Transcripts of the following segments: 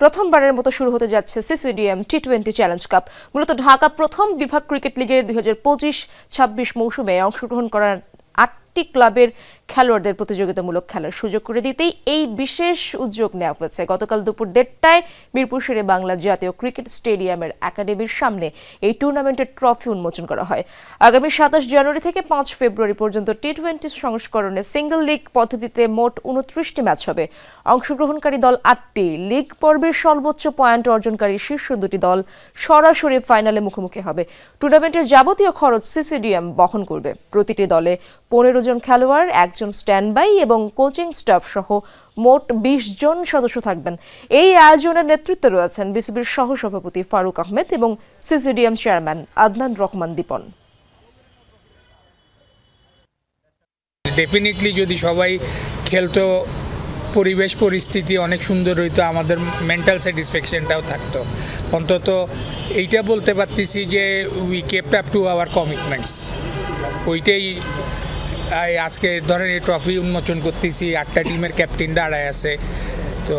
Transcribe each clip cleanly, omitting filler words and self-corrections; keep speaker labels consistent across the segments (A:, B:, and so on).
A: প্রথমবারের মতো শুরু হতে যাচ্ছে সিসিডিএম টি-20 চ্যালেঞ্জ কাপ। মূলত ঢাকা প্রথম বিভাগ ক্রিকেট লিগের 2025-26 মৌসুমে অংশগ্রহণ করার 8টি ক্লাবের খেলোয়াড়দের প্রতিযোগিতামূলক খেলার সুযোগ করে দিতেই এই বিশেষ উদ্যোগ নেওয়া হয়েছে। গতকাল দুপুর 1:30টায় মিরপুর শেরে বাংলা জাতীয় ক্রিকেট স্টেডিয়ামের একাডেমির সামনে এই টুর্নামেন্টের ট্রফি উন্মোচন করা হয়। আগামী 27 জানুয়ারি থেকে 5 ফেব্রুয়ারি পর্যন্ত টি-20 সংস্করণে সিঙ্গল লিগ পদ্ধতিতে মোট 29টি ম্যাচ হবে। অংশগ্রহণকারী দল 8টি। লিগ পর্বের সর্বোচ্চ পয়েন্ট অর্জনকারী শীর্ষ দুটি দল সরাসরি ফাইনালে মুখোমুখি হবে। টুর্নামেন্টের যাবতীয় খরচ সিসিডিএম বহন করবে। প্রতিটি দলে 15 জন খেলোয়াড়, একজন স্ট্যান্ডবাই এবং কোচিং স্টাফ সহ মোট 20 জন সদস্য থাকবেন। এই আয়োজনের নেতৃত্বে রয়েছেন বিসিবির সহসভাপতি ফারুক আহমেদ এবং সিসিডিএম চেয়ারম্যান আদনান রহমান দীপন।
B: ডেফিনেটলি যদি সবাই খেলতো, পরিবেশ পরিস্থিতি অনেক সুন্দর হইতো, আমাদের মেন্টাল স্যাটিসফ্যাকশনটাও থাকতো। অন্তত এইটা বলতে পারতেছি যে we kept up to our commitments. ওইটাই আজকে ধরেন এই ট্রফি উন্মোচন করতেছি, 8টা টিমের ক্যাপ্টেন দাঁড়ায় আছে। তো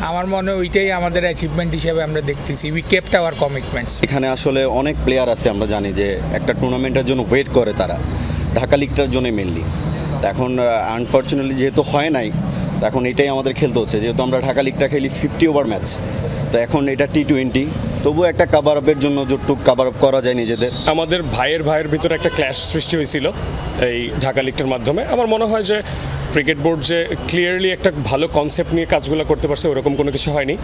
B: আমার মনে হয় ওইটাই আমাদের অ্যাচিভমেন্ট হিসেবে আমরা দেখতেছি, উই কেপ্ট আওয়ার কমিটমেন্টস।
C: এখানে আসলে অনেক প্লেয়ার আছে, আমরা জানি যে একটা টুর্নামেন্টের জন্য ওয়েট করে তারা, ঢাকা লিগটার জন্য মেনলি। এখন আনফর্চুনেটলি যেহেতু হয় নাই, তো এখন এটাই আমাদের খেলতে হচ্ছে। যেহেতু আমরা ঢাকা লিগটা খেলি 50 ওভার ম্যাচ, তো এখন এটা টি-20, তবুও একটা কাভার আপের জন্য যতটুকু কাভার আপ করা যায় নিজেদের।
D: আমাদের ভাইয়ের ভিতরে একটা ক্ল্যাশ সৃষ্টি হয়েছিল এই ঢাকা লিগটার মাধ্যমে। আমার মনে হয় যে ক্রিকেট বোর্ড যে ক্লিয়ারলি একটা ভালো কনসেপ্ট নিয়ে কাজগুলো করতে পারছে, ওরকম কোনো কিছু হয়নি।